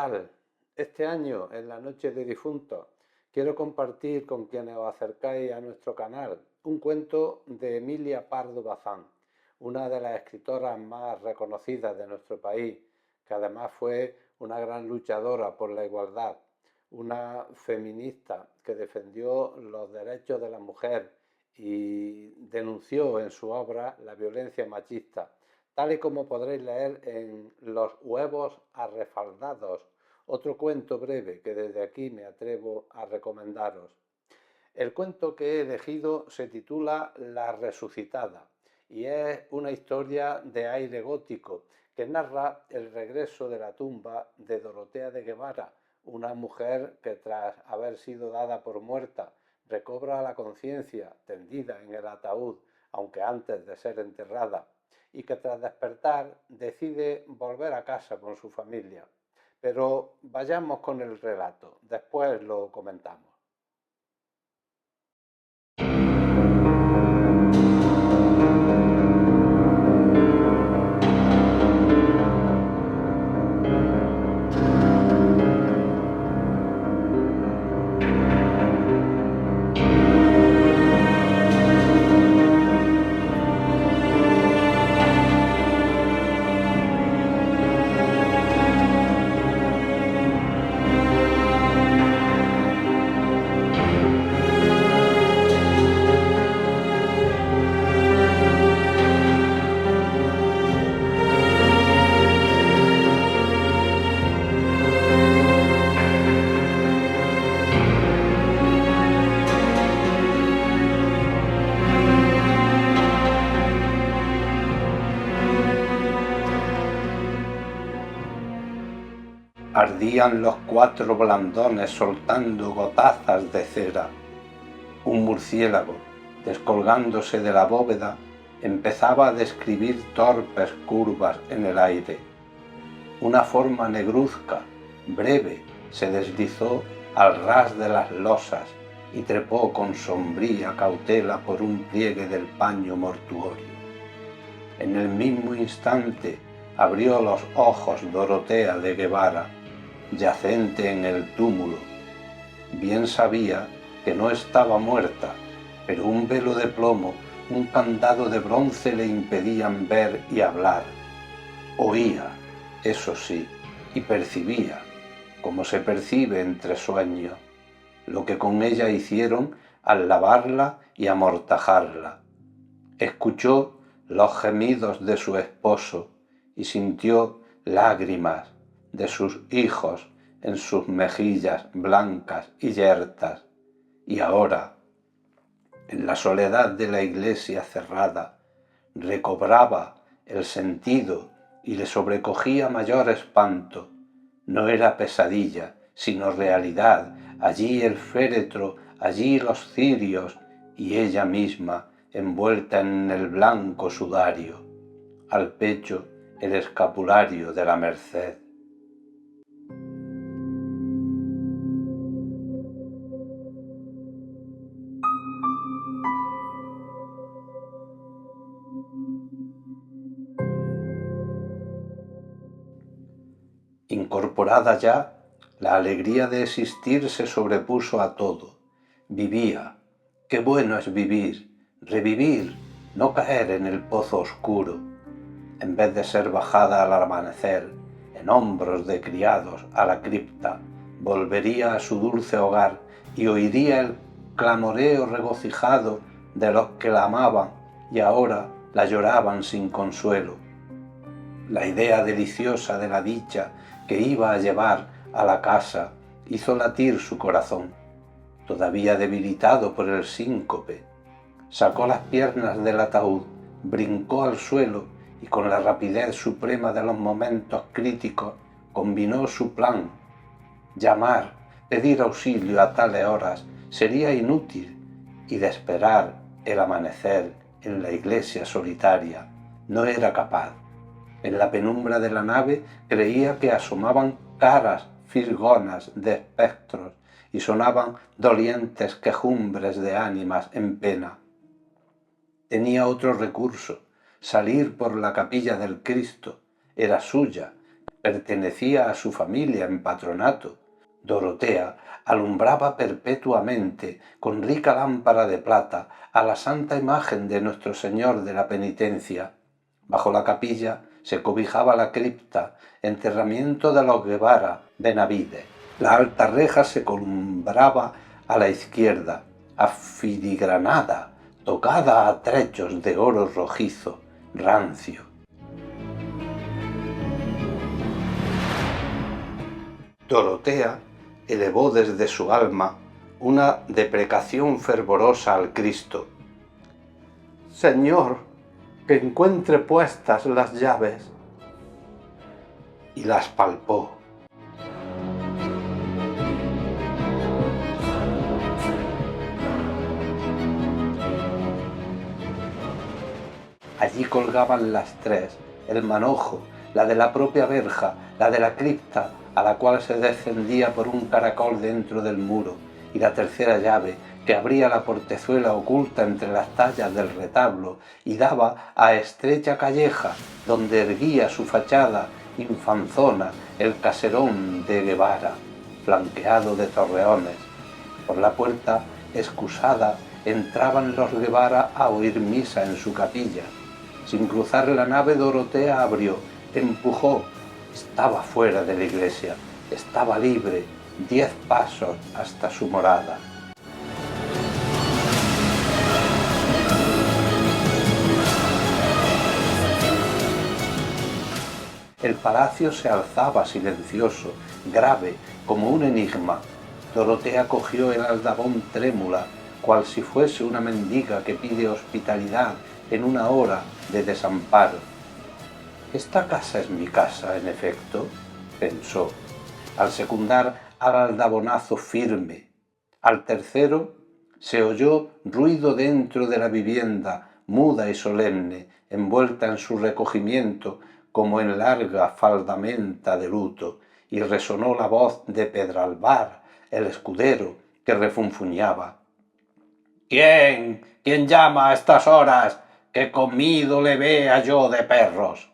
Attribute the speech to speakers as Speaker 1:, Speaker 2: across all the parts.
Speaker 1: tal? Este año, en la Noche de Difuntos, quiero compartir con quienes os acercáis a nuestro canal un cuento de Emilia Pardo Bazán, una de las escritoras más reconocidas de nuestro país, que además fue una gran luchadora por la igualdad, una feminista que defendió los derechos de la mujer y denunció en su obra la violencia machista, tal y como podréis leer en Los huevos arrefaldados, otro cuento breve que desde aquí me atrevo a recomendaros. El cuento que he elegido se titula La Resucitada y es una historia de aire gótico que narra el regreso de la tumba de Dorotea de Guevara, una mujer que tras haber sido dada por muerta recobra la conciencia tendida en el ataúd, aunque antes de ser enterrada, y que tras despertar decide volver a casa con su familia. Pero vayamos con el relato, después lo comentamos. Ardían los 4 blandones soltando gotazas de cera. Un murciélago, descolgándose de la bóveda, empezaba a describir torpes curvas en el aire. Una forma negruzca, breve, se deslizó al ras de las losas y trepó con sombría cautela por un pliegue del paño mortuorio. En el mismo instante abrió los ojos Dorotea de Guevara, yacente en el túmulo. Bien sabía que no estaba muerta, pero un velo de plomo, un candado de bronce le impedían ver y hablar. Oía, eso sí, y percibía, como se percibe entre sueños, lo que con ella hicieron al lavarla y amortajarla. Escuchó los gemidos de su esposo y sintió lágrimas de sus hijos en sus mejillas blancas y yertas. Y ahora, en la soledad de la iglesia cerrada, recobraba el sentido y le sobrecogía mayor espanto. No era pesadilla, sino realidad. Allí el féretro, allí los cirios y ella misma envuelta en el blanco sudario. Al pecho el escapulario de la Merced. Incorporada ya, la alegría de existir se sobrepuso a todo. Vivía. Qué bueno es vivir, revivir, no caer en el pozo oscuro. En vez de ser bajada al amanecer, en hombros de criados a la cripta, volvería a su dulce hogar y oiría el clamoreo regocijado de los que la amaban y ahora la lloraban sin consuelo. La idea deliciosa de la dicha que iba a llevar a la casa hizo latir su corazón, todavía debilitado por el síncope. Sacó las piernas del ataúd, brincó al suelo y con la rapidez suprema de los momentos críticos combinó su plan. Llamar, pedir auxilio a tales horas sería inútil y de esperar el amanecer en la iglesia solitaria no era capaz. En la penumbra de la nave creía que asomaban caras fisgonas de espectros y sonaban dolientes quejumbres de ánimas en pena. Tenía otro recurso, salir por la capilla del Cristo, era suya, pertenecía a su familia en patronato. Dorotea alumbraba perpetuamente con rica lámpara de plata a la santa imagen de Nuestro Señor de la Penitencia. Bajo la capilla se cobijaba la cripta, enterramiento de los Guevara, Benavides. La alta reja se columbraba a la izquierda, afiligranada, tocada a trechos de oro rojizo, rancio. Dorotea elevó desde su alma una deprecación fervorosa al Cristo. «Señor, que encuentre puestas las llaves». Y las palpó. Allí colgaban las tres, el manojo, la de la propia verja, la de la cripta, a la cual se descendía por un caracol dentro del muro, y la tercera llave, que abría la portezuela oculta entre las tallas del retablo y daba a estrecha calleja, donde erguía su fachada infanzona el caserón de Guevara, flanqueado de torreones. Por la puerta excusada entraban los Guevara a oír misa en su capilla. Sin cruzar la nave, Dorotea abrió, empujó. Estaba fuera de la iglesia, estaba libre, 10 pasos hasta su morada. El palacio se alzaba silencioso, grave, como un enigma. Dorotea cogió el aldabón trémula, cual si fuese una mendiga que pide hospitalidad en una hora de desamparo. «Esta casa es mi casa, en efecto», pensó, al secundar al aldabonazo firme. Al tercero se oyó ruido dentro de la vivienda, muda y solemne, envuelta en su recogimiento como en larga faldamenta de luto, y resonó la voz de Pedralbar, el escudero, que refunfuñaba. «¿Quién llama a estas horas? Que comido le vea yo de perros».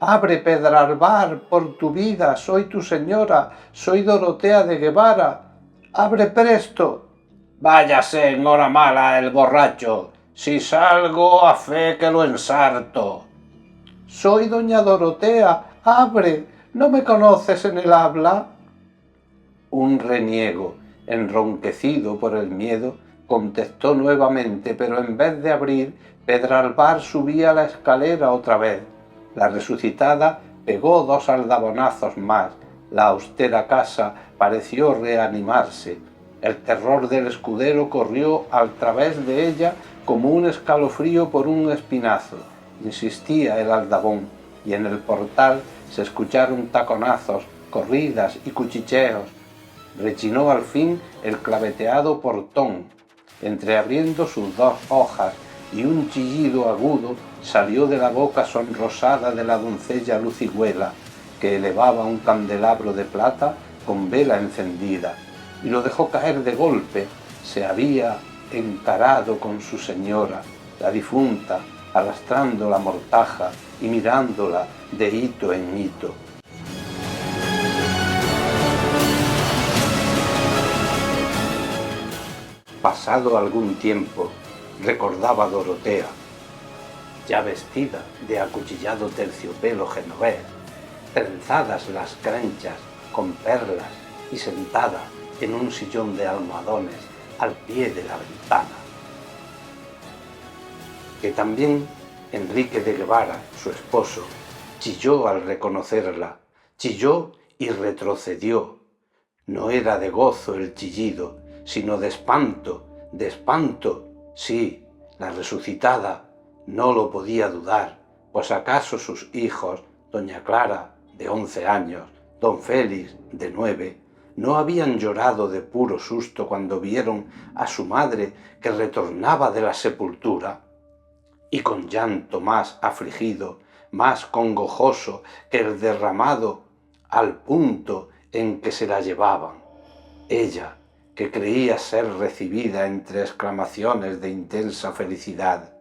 Speaker 1: «Abre, Pedralbar, por tu vida, soy tu señora, soy Dorotea de Guevara. Abre presto». «Váyase en hora mala el borracho, si salgo a fe que lo ensarto». «Soy doña Dorotea, abre, ¿no me conoces en el habla?». Un reniego, enronquecido por el miedo, contestó nuevamente, pero en vez de abrir, Pedralbar subía la escalera otra vez. La resucitada pegó 2 aldabonazos más. La austera casa pareció reanimarse. El terror del escudero corrió al través de ella como un escalofrío por un espinazo. Insistía el aldabón, y en el portal se escucharon taconazos, corridas y cuchicheos. Rechinó al fin el claveteado portón, entreabriendo sus 2 hojas, y un chillido agudo salió de la boca sonrosada de la doncella Lucigüela, que elevaba un candelabro de plata con vela encendida, y lo dejó caer de golpe. Se había encarado con su señora, la difunta, arrastrando la mortaja y mirándola de hito en hito. Pasado algún tiempo, recordaba Dorotea, ya vestida de acuchillado terciopelo genovés, trenzadas las crenchas con perlas y sentada en un sillón de almohadones al pie de la ventana. Que también Enrique de Guevara, su esposo, chilló al reconocerla, chilló y retrocedió. No era de gozo el chillido, sino de espanto, sí, la resucitada no lo podía dudar, pues acaso sus hijos, doña Clara, de 11 años, don Félix, de 9, no habían llorado de puro susto cuando vieron a su madre que retornaba de la sepultura, y con llanto más afligido, más congojoso que el derramado al punto en que se la llevaban. Ella, que creía ser recibida entre exclamaciones de intensa felicidad.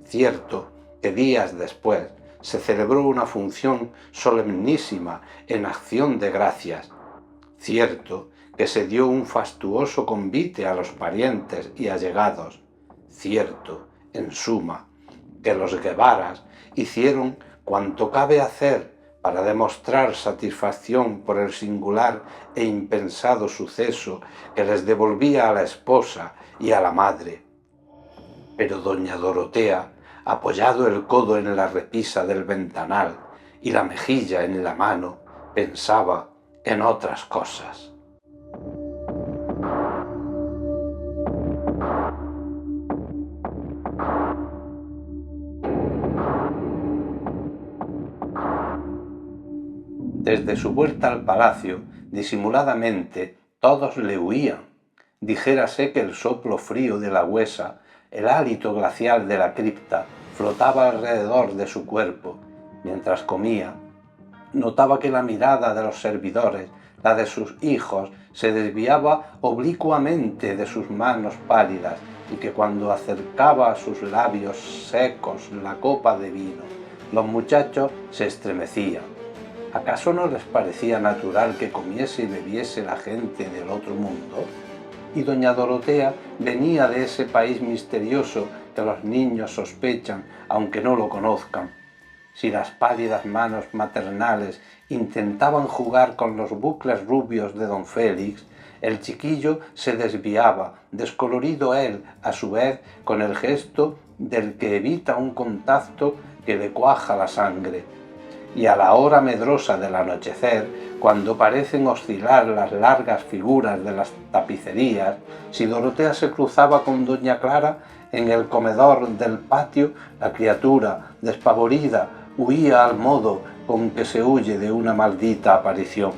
Speaker 1: Cierto que días después se celebró una función solemnísima en acción de gracias. Cierto que se dio un fastuoso convite a los parientes y allegados. Cierto, en suma, que los Guevaras hicieron cuanto cabe hacer para demostrar satisfacción por el singular e impensado suceso que les devolvía a la esposa y a la madre. Pero doña Dorotea, apoyado el codo en la repisa del ventanal y la mejilla en la mano, pensaba en otras cosas. Desde su vuelta al palacio, disimuladamente, todos le huían. Dijérase que el soplo frío de la huesa, el hálito glacial de la cripta, flotaba alrededor de su cuerpo. Mientras comía, notaba que la mirada de los servidores, la de sus hijos, se desviaba oblicuamente de sus manos pálidas y que cuando acercaba a sus labios secos la copa de vino, los muchachos se estremecían. ¿Acaso no les parecía natural que comiese y bebiese la gente del otro mundo? Y doña Dorotea venía de ese país misterioso que los niños sospechan, aunque no lo conozcan. Si las pálidas manos maternales intentaban jugar con los bucles rubios de don Félix, el chiquillo se desviaba, descolorido él, a su vez, con el gesto del que evita un contacto que le cuaja la sangre. Y a la hora medrosa del anochecer, cuando parecen oscilar las largas figuras de las tapicerías, si Dorotea se cruzaba con doña Clara en el comedor del patio, la criatura, despavorida, huía al modo con que se huye de una maldita aparición.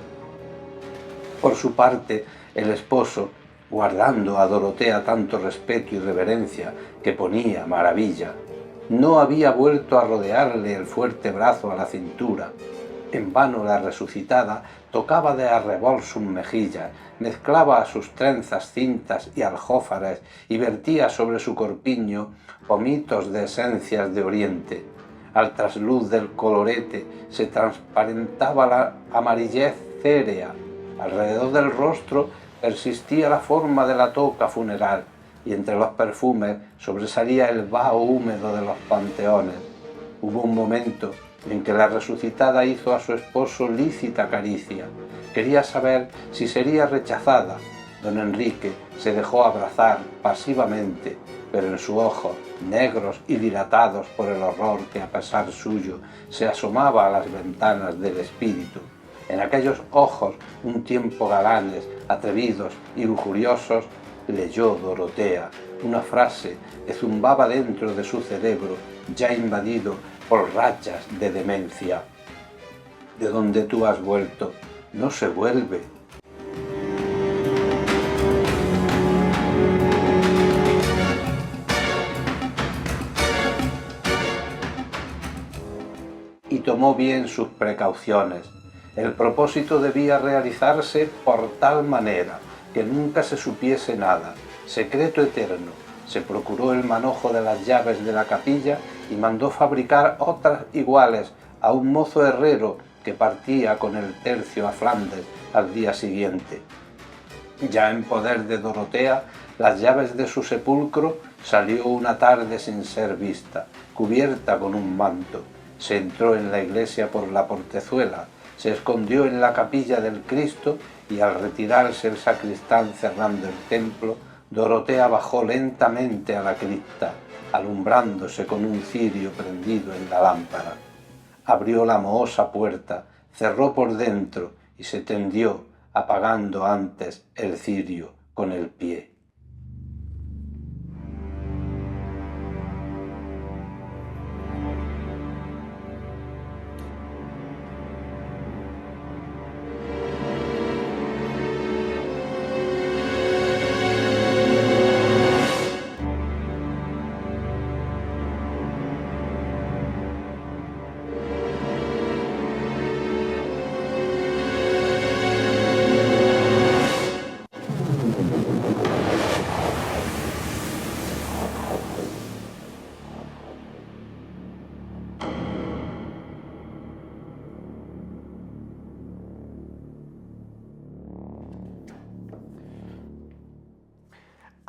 Speaker 1: Por su parte, el esposo, guardando a Dorotea tanto respeto y reverencia que ponía maravilla, no había vuelto a rodearle el fuerte brazo a la cintura. En vano la resucitada tocaba de arrebol sus mejillas, mezclaba a sus trenzas cintas y aljófares y vertía sobre su corpiño pomitos de esencias de oriente. Al trasluz del colorete se transparentaba la amarillez cérea. Alrededor del rostro persistía la forma de la toca funeral, y entre los perfumes sobresalía el vaho húmedo de los panteones. Hubo un momento en que la resucitada hizo a su esposo lícita caricia. Quería saber si sería rechazada. Don Enrique se dejó abrazar pasivamente, pero en sus ojos, negros y dilatados por el horror que a pesar suyo se asomaba a las ventanas del espíritu, en aquellos ojos un tiempo galanes, atrevidos y lujuriosos, leyó Dorotea una frase que zumbaba dentro de su cerebro, ya invadido por rachas de demencia. De donde tú has vuelto, no se vuelve. Y tomó bien sus precauciones. El propósito debía realizarse por tal manera que nunca se supiese nada, secreto eterno. Se procuró el manojo de las llaves de la capilla y mandó fabricar otras iguales a un mozo herrero que partía con el tercio a Flandes al día siguiente. Ya en poder de Dorotea, las llaves de su sepulcro, salió una tarde sin ser vista, cubierta con un manto. Se entró en la iglesia por la portezuela, se escondió en la capilla del Cristo y al retirarse el sacristán cerrando el templo, Dorotea bajó lentamente a la cripta, alumbrándose con un cirio prendido en la lámpara. Abrió la mohosa puerta, cerró por dentro y se tendió, apagando antes el cirio con el pie.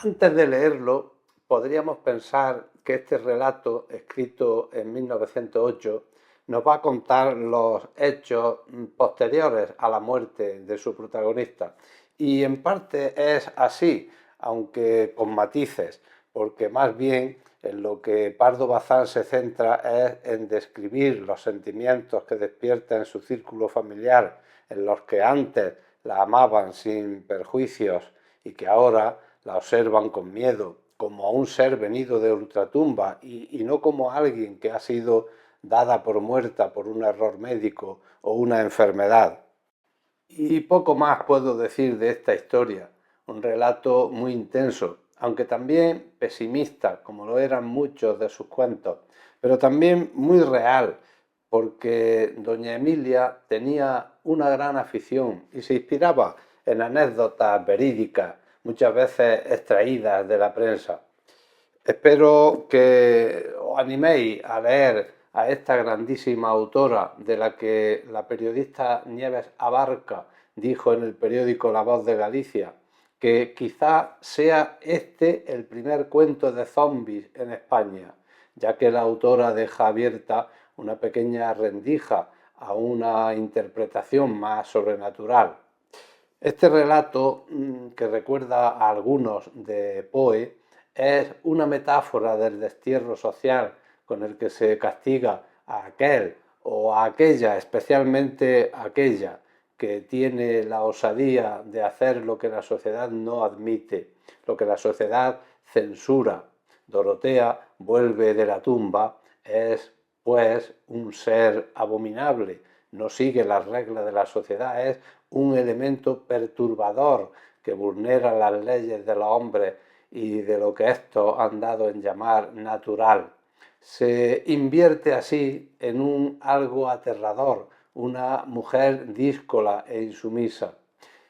Speaker 1: Antes de leerlo, podríamos pensar que este relato, escrito en 1908, nos va a contar los hechos posteriores a la muerte de su protagonista. Y en parte es así, aunque con matices, porque más bien en lo que Pardo Bazán se centra es en describir los sentimientos que despierta en su círculo familiar, en los que antes la amaban sin perjuicios y que ahora la observan con miedo, como a un ser venido de ultratumba y no como a alguien que ha sido dada por muerta por un error médico o una enfermedad. Y poco más puedo decir de esta historia, un relato muy intenso, aunque también pesimista, como lo eran muchos de sus cuentos, pero también muy real, porque doña Emilia tenía una gran afición y se inspiraba en anécdotas verídicas, muchas veces extraídas de la prensa. Espero que os animéis a leer a esta grandísima autora de la que la periodista Nieves Abarca dijo en el periódico La Voz de Galicia que quizá sea este el primer cuento de zombies en España, ya que la autora deja abierta una pequeña rendija a una interpretación más sobrenatural. Este relato, que recuerda a algunos de Poe, es una metáfora del destierro social con el que se castiga a aquel o a aquella, especialmente aquella, que tiene la osadía de hacer lo que la sociedad no admite, lo que la sociedad censura. Dorotea vuelve de la tumba, es pues un ser abominable, no sigue las reglas de la sociedad, es un elemento perturbador que vulnera las leyes de los hombres y de lo que estos han dado en llamar natural. Se invierte así en un algo aterrador, una mujer díscola e insumisa.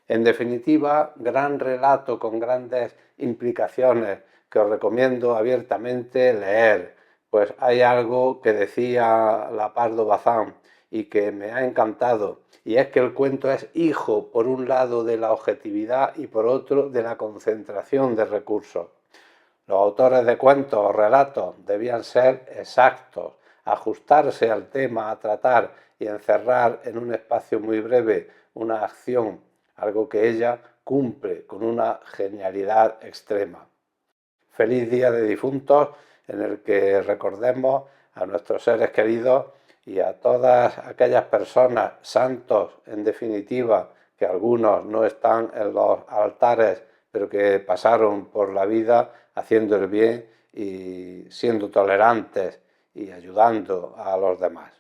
Speaker 1: En definitiva, gran relato con grandes implicaciones que os recomiendo abiertamente leer, pues hay algo que decía la Pardo Bazán y que me ha encantado, y es que el cuento es hijo, por un lado, de la objetividad y por otro, de la concentración de recursos. Los autores de cuentos o relatos debían ser exactos, ajustarse al tema a tratar y encerrar en un espacio muy breve una acción, algo que ella cumple con una genialidad extrema. Feliz Día de Difuntos, en el que recordemos a nuestros seres queridos y a todas aquellas personas, santos en definitiva, que algunos no están en los altares, pero que pasaron por la vida haciendo el bien y siendo tolerantes y ayudando a los demás.